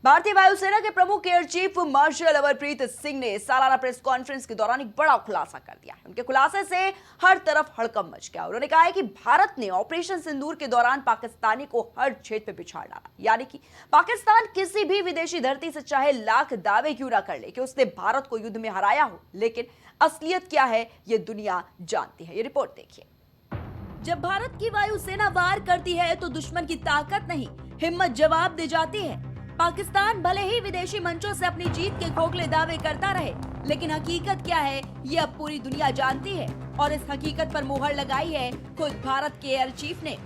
भारतीय वायुसेना के प्रमुख air chief marshal Amarpreet Singh ने सालाना प्रेस कॉन्फ्रेंस के दौरान एक बड़ा खुलासा कर दिया है। उनके खुलासे से हर तरफ हड़कंप मच गया। उन्होंने कहा है कि भारत ने ऑपरेशन सिंदूर के दौरान पाकिस्तानी को हर छेद पे पिछाड़ डाला, यानी कि पाकिस्तान किसी भी विदेशी धरती से चाहे लाख दावे क्यों ना कर ले कि उसने भारत को युद्ध में हराया हो, लेकिन असलियत क्या है ये दुनिया जानती है। ये रिपोर्ट देखिए। जब भारत की वायुसेना वार करती है तो दुश्मन की ताकत नहीं, हिम्मत जवाब दे जाती है। पाकिस्तान भले ही विदेशी मंचों से अपनी जीत के खोखले दावे करता रहे, लेकिन हकीकत क्या है ये अब पूरी दुनिया जानती है और इस हकीकत पर मुहर लगाई है खुद भारत के एयर चीफ ने।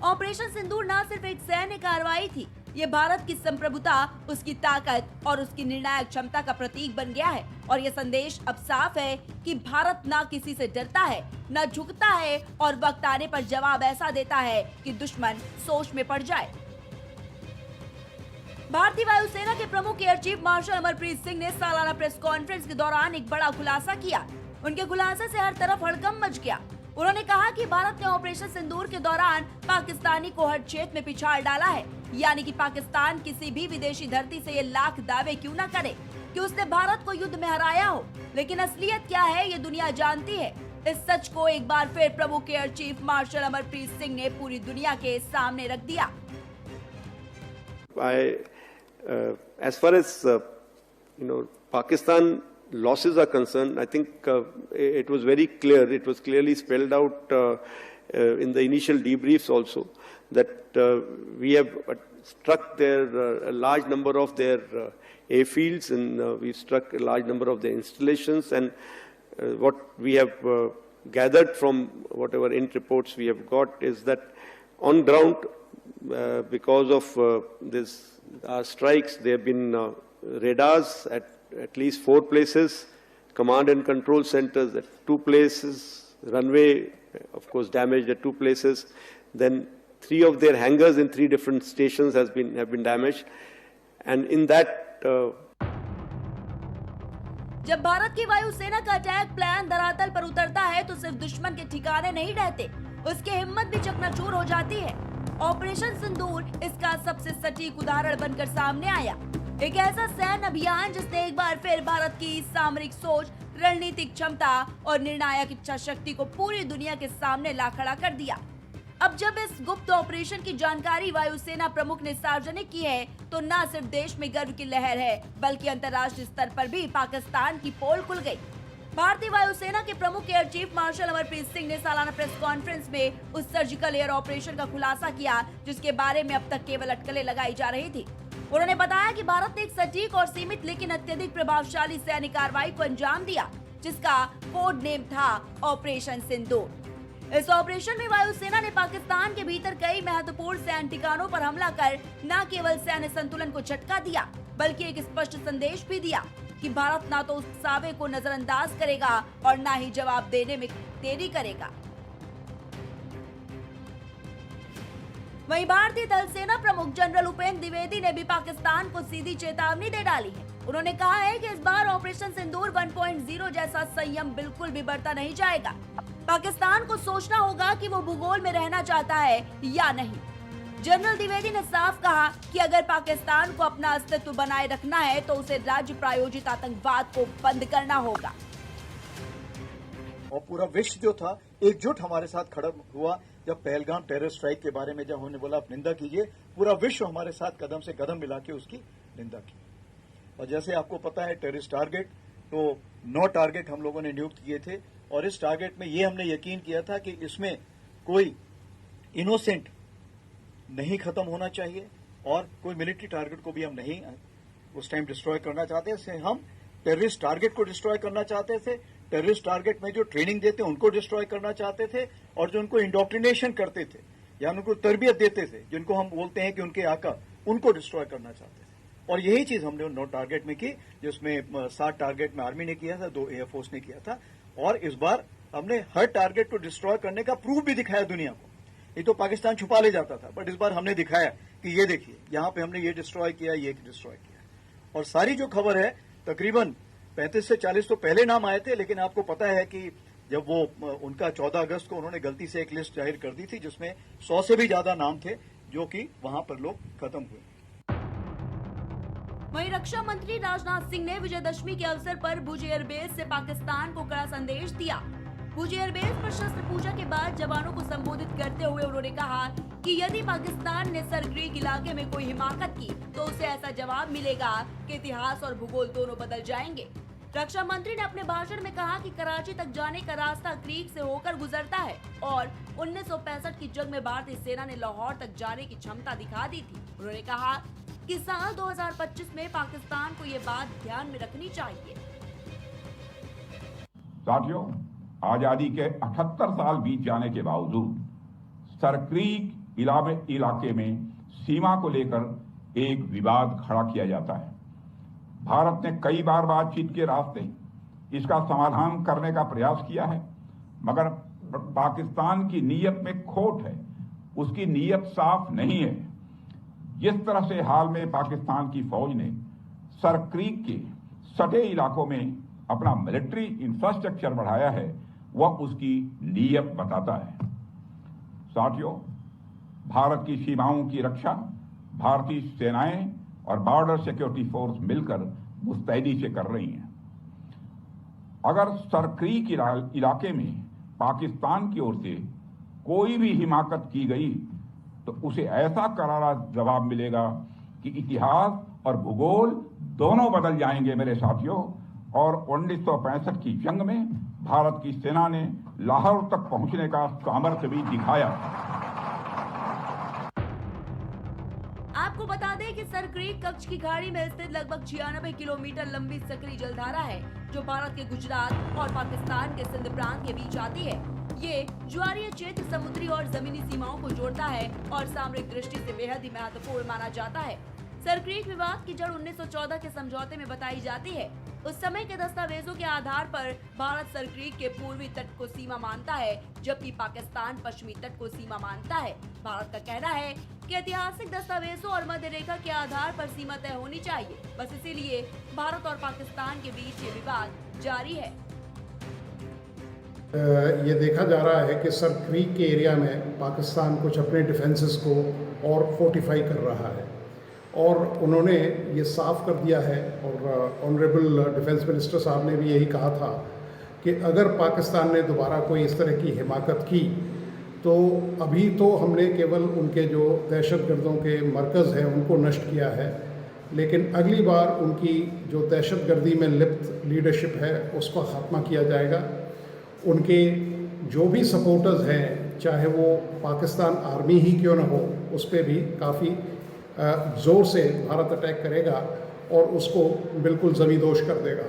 ऑपरेशन सिंदूर न सिर्फ एक सैन्य कार्रवाई थी, ये भारत की संप्रभुता, उसकी ताकत और उसकी निर्णायक क्षमता का प्रतीक बन गया है। और ये संदेश अब साफ है कि भारत ना किसी से डरता है, न झुकता है और वक्त आने पर जवाब ऐसा देता है कि दुश्मन सोच में पड़ जाए। भारतीय वायुसेना के प्रमुख air chief marshal Amarpreet Singh ने सालाना प्रेस कॉन्फ्रेंस के दौरान एक बड़ा खुलासा किया। उनके खुलासे से हर तरफ हड़कंप मच गया। उन्होंने कहा कि भारत ने ऑपरेशन सिंदूर के दौरान पाकिस्तानी को हर छेद में पिछाड़ डाला है, यानी कि पाकिस्तान किसी भी विदेशी धरती से ये लाख दावे क्यों न करे कि उसने भारत को युद्ध में हराया हो, लेकिन असलियत क्या है ये दुनिया जानती है। इस सच को एक बार फिर प्रमुख air chief marshal Amarpreet Singh ने पूरी दुनिया के सामने रख दिया। As far as Pakistan losses are concerned, I think it was very clear. It was clearly spelled out in the initial debriefs also that we have struck a large number of their airfields, and we struck a large number of their installations. And what we have gathered from whatever int reports we have got is that on ground, because of this strikes, there have been radars at least 4 places, command and control centers at 2 places, runway of course damaged at 2 places, then 3 of their hangars in 3 different stations have been damaged, and in that जब भारत की वायुसेना का attack plan धरातल पर उतरता है तो सिर्फ दुश्मन के ठिकाने नहीं रहते, उसकी हिम्मत भी चकनाचूर हो जाती है। ऑपरेशन सिंदूर इसका सबसे सटीक उदाहरण बनकर सामने आया। एक ऐसा सैन्य अभियान जिसने एक बार फिर भारत की सामरिक सोच, रणनीतिक क्षमता और निर्णायक इच्छा शक्ति को पूरी दुनिया के सामने ला खड़ा कर दिया। अब जब इस गुप्त ऑपरेशन की जानकारी वायुसेना प्रमुख ने सार्वजनिक की है तो न सिर्फ देश में गर्व की लहर है, बल्कि अंतर्राष्ट्रीय स्तर पर भी पाकिस्तान की पोल खुल गई। भारतीय वायुसेना के प्रमुख air chief marshal Amarpreet Singh ने सालाना प्रेस कॉन्फ्रेंस में उस सर्जिकल एयर ऑपरेशन का खुलासा किया जिसके बारे में अब तक केवल अटकलें लगाई जा रही थी। उन्होंने बताया कि भारत ने एक सटीक और सीमित लेकिन अत्यधिक प्रभावशाली सैन्य कार्रवाई को अंजाम दिया, जिसका कोड नेम था ऑपरेशन सिंदूर। इस ऑपरेशन में वायुसेना ने पाकिस्तान के भीतर कई महत्वपूर्ण सैन्य ठिकानों पर हमला कर न केवल सैन्य संतुलन को झटका दिया, बल्कि एक स्पष्ट संदेश भी दिया कि भारत ना तो उस सावे को नजरअंदाज करेगा और ना ही जवाब देने में देरी करेगा। वहीं भारतीय थल सेना प्रमुख जनरल उपेंद्र द्विवेदी ने भी पाकिस्तान को सीधी चेतावनी दे डाली है। उन्होंने कहा है कि इस बार ऑपरेशन सिंदूर 1.0 जैसा संयम बिल्कुल भी बरता नहीं जाएगा। पाकिस्तान को सोचना होगा कि वो भूगोल में रहना चाहता है या नहीं। जनरल द्विवेदी ने साफ कहा कि अगर पाकिस्तान को अपना अस्तित्व बनाए रखना है तो उसे राज्य प्रायोजित आतंकवाद को बंद करना होगा। और पूरा विश्व जो था एकजुट हमारे साथ खड़ा हुआ जब पहलगाम टेरर स्ट्राइक के बारे में जब हमने बोला आप निंदा कीजिए, पूरा विश्व हमारे साथ कदम से कदम मिला के उसकी निंदा की। और जैसे आपको पता है टेररिस्ट टारगेट, तो 9 टारगेट हम लोगों ने नियुक्त किए थे और इस टारगेट में ये हमने यकीन किया था कि इसमें कोई इनोसेंट नहीं खत्म होना चाहिए और कोई मिलिट्री टारगेट को भी हम नहीं उस टाइम डिस्ट्रॉय करना चाहते थे। हम टेररिस्ट टारगेट को डिस्ट्रॉय करना चाहते थे, टेररिस्ट टारगेट में जो ट्रेनिंग देते उनको डिस्ट्रॉय करना चाहते थे और जो उनको इंडोक्ट्रिनेशन करते थे या उनको तरबियत देते थे, जिनको हम बोलते हैं कि उनके आका, उनको डिस्ट्रॉय करना चाहते थे। और यही चीज हमने 9 टारगेट में की, जिसमें 7 टारगेट में आर्मी ने किया था, 2 एयरफोर्स ने किया था। और इस बार हमने हर टारगेट को डिस्ट्रॉय करने का प्रूफ भी दिखाया दुनिया को। ये तो पाकिस्तान छुपा ले जाता था, बट इस बार हमने दिखाया कि ये देखिए यहाँ पे हमने ये डिस्ट्रॉय किया, ये डिस्ट्रॉय किया। और सारी जो खबर है तकरीबन 35 से 40 तो पहले नाम आए थे, लेकिन आपको पता है कि जब वो उनका 14 अगस्त को उन्होंने गलती से एक लिस्ट जाहिर कर दी थी जिसमें 100 से भी ज्यादा नाम थे जो कि वहां पर लोग खत्म हुए। वहीं रक्षा मंत्री राजनाथ सिंह ने विजयदशमी के अवसर पर भुज एयरबेस से पाकिस्तान को कड़ा संदेश दिया। भुज एयरबेस पर शस्त्र पूजा के बाद जवानों को संबोधित करते हुए उन्होंने कहा कि यदि पाकिस्तान ने सरक्रीक इलाके में कोई हिमाकत की तो उसे ऐसा जवाब मिलेगा कि इतिहास और भूगोल दोनों बदल जाएंगे। रक्षा मंत्री ने अपने भाषण में कहा कि कराची तक जाने का रास्ता क्रीक से होकर गुजरता है और 1965 की जंग में भारतीय सेना ने लाहौर तक जाने की क्षमता दिखा दी थी। उन्होंने कहा कि साल 2025 में पाकिस्तान को ये बात ध्यान में रखनी चाहिए। साथियों, आजादी के 78 साल बीत जाने के बावजूद सरक्रीक इलाके में सीमा को लेकर एक विवाद खड़ा किया जाता है। भारत ने कई बार बातचीत के रास्ते इसका समाधान करने का प्रयास किया है, मगर पाकिस्तान की नीयत में खोट है, उसकी नीयत साफ नहीं है। जिस तरह से हाल में पाकिस्तान की फौज ने सरक्रीक के सटे इलाकों में अपना मिलिट्री इंफ्रास्ट्रक्चर बढ़ाया है, वह उसकी नीयत बताता है। साथियों, भारत की सीमाओं की रक्षा भारतीय सेनाएं और बॉर्डर सिक्योरिटी फोर्स मिलकर मुस्तैदी से कर रही हैं। अगर सरक्रीक इलाके में पाकिस्तान की ओर से कोई भी हिमाकत की गई तो उसे ऐसा करारा जवाब मिलेगा कि इतिहास और भूगोल दोनों बदल जाएंगे मेरे साथियों। और 1965 की जंग में भारत की सेना ने लाहौर तक पहुंचने का सामर्थ्य भी दिखाया। आपको बता दें कि सरक्रीक कच्छ की खाड़ी में स्थित लगभग 96 किलोमीटर लंबी सकरी जलधारा है, जो भारत के गुजरात और पाकिस्तान के सिंध प्रांत के बीच आती है। ये ज्वारीय क्षेत्र समुद्री और जमीनी सीमाओं को जोड़ता है और सामरिक दृष्टि से बेहद ही महत्वपूर्ण माना जाता है। सरक्रीक विवाद की जड़ 1914 के समझौते में बताई जाती है। उस समय के दस्तावेजों के आधार पर भारत सरक्रीक के पूर्वी तट को सीमा मानता है, जबकि पाकिस्तान पश्चिमी तट को सीमा मानता है। भारत का कहना है कि ऐतिहासिक दस्तावेजों और मध्य रेखा के आधार पर सीमा तय होनी चाहिए। बस इसीलिए भारत और पाकिस्तान के बीच ये विवाद जारी है। ये देखा जा रहा है कि सरक्रीक के एरिया में पाकिस्तान कुछ अपने डिफेंसेस को और फोर्टिफाई कर रहा है और उन्होंने ये साफ कर दिया है और ऑनरेबल डिफेंस मिनिस्टर साहब ने भी यही कहा था कि अगर पाकिस्तान ने दोबारा कोई इस तरह की हिमाकत की तो अभी तो हमने केवल उनके जो दहशतगर्दों के मरकज़ हैं उनको नष्ट किया है, लेकिन अगली बार उनकी जो दहशतगर्दी में लिप्त लीडरशिप है उसका ख़त्मा किया जाएगा। उनके जो भी सपोर्टर्स हैं, चाहे वो पाकिस्तान आर्मी ही क्यों न हो, उस पर भी काफ़ी ज़ोर से भारत अटैक करेगा और उसको बिल्कुल ज़मींदोज़ कर देगा।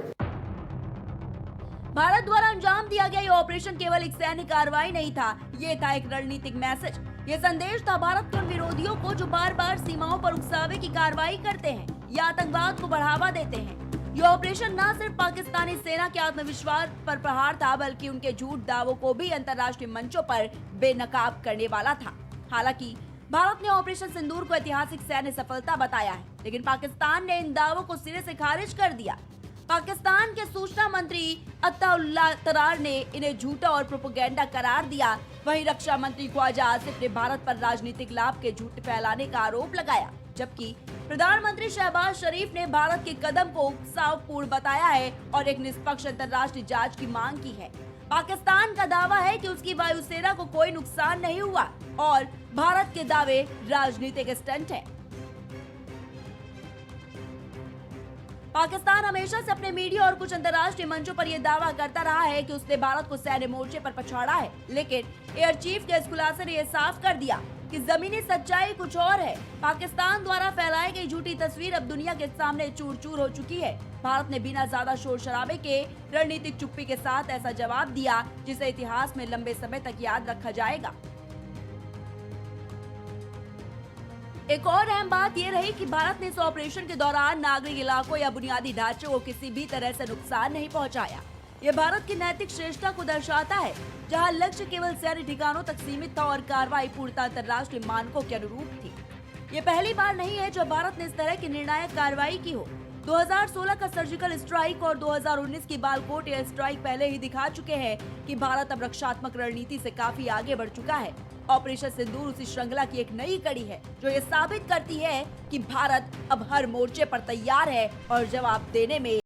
भारत द्वारा अंजाम दिया गया ये ऑपरेशन केवल एक सैन्य कार्रवाई नहीं था, ये था एक रणनीतिक मैसेज। ये संदेश था भारत के उन विरोधियों को जो बार बार सीमाओं पर उकसावे की कार्रवाई करते हैं या आतंकवाद को बढ़ावा देते हैं। ये ऑपरेशन न सिर्फ पाकिस्तानी सेना के आत्मविश्वास पर प्रहार था, बल्कि उनके झूठ दावों को भी अंतर्राष्ट्रीय मंचों पर बेनकाब करने वाला था। हालांकि भारत ने ऑपरेशन सिंदूर को ऐतिहासिक सैन्य सफलता बताया है, लेकिन पाकिस्तान ने इन दावों को सिरे से खारिज कर दिया। पाकिस्तान के सूचना मंत्री अत्ताउल्लाह तरार ने इन्हें झूठा और प्रोपेगेंडा करार दिया। वहीं रक्षा मंत्री ख्वाजा आसिफ ने भारत पर राजनीतिक लाभ के झूठ फैलाने का आरोप लगाया, जबकि प्रधानमंत्री शहबाज शरीफ ने भारत के कदम को उकसावपूर्ण बताया है और एक निष्पक्ष अंतर्राष्ट्रीय जांच की मांग की है। पाकिस्तान का दावा है कि उसकी वायुसेना को कोई नुकसान नहीं हुआ और भारत के दावे राजनीतिक स्टंट है। पाकिस्तान हमेशा से अपने मीडिया और कुछ अंतर्राष्ट्रीय मंचों पर यह दावा करता रहा है कि उसने भारत को सैन्य मोर्चे पर पछाड़ा है, लेकिन एयर चीफ के इस खुलासे ने यह साफ कर दिया कि जमीनी सच्चाई कुछ और है। पाकिस्तान द्वारा फैलाई गई झूठी तस्वीर अब दुनिया के सामने चूर चूर हो चुकी है। भारत ने बिना ज्यादा शोर शराबे के रणनीतिक चुप्पी के साथ ऐसा जवाब दिया जिसे इतिहास में लंबे समय तक याद रखा जाएगा। एक और अहम बात यह रही कि भारत ने इस ऑपरेशन के दौरान नागरिक इलाकों या बुनियादी ढांचे को किसी भी तरह से नुकसान नहीं पहुंचाया। यह भारत की नैतिक श्रेष्ठता को दर्शाता है, जहां लक्ष्य केवल सैन्य ठिकानों तक सीमित था और कार्रवाई पूर्णतः अंतर्राष्ट्रीय मानकों के अनुरूप थी। ये पहली बार नहीं है जब भारत ने इस तरह की निर्णायक कार्रवाई की हो। 2016 का सर्जिकल स्ट्राइक और 2019 की बालाकोट एयर स्ट्राइक पहले ही दिखा चुके हैं कि भारत अब रक्षात्मक रणनीति से काफी आगे बढ़ चुका है। ऑपरेशन सिंदूर उसी श्रृंखला की एक नई कड़ी है जो ये साबित करती है कि भारत अब हर मोर्चे पर तैयार है और जवाब देने में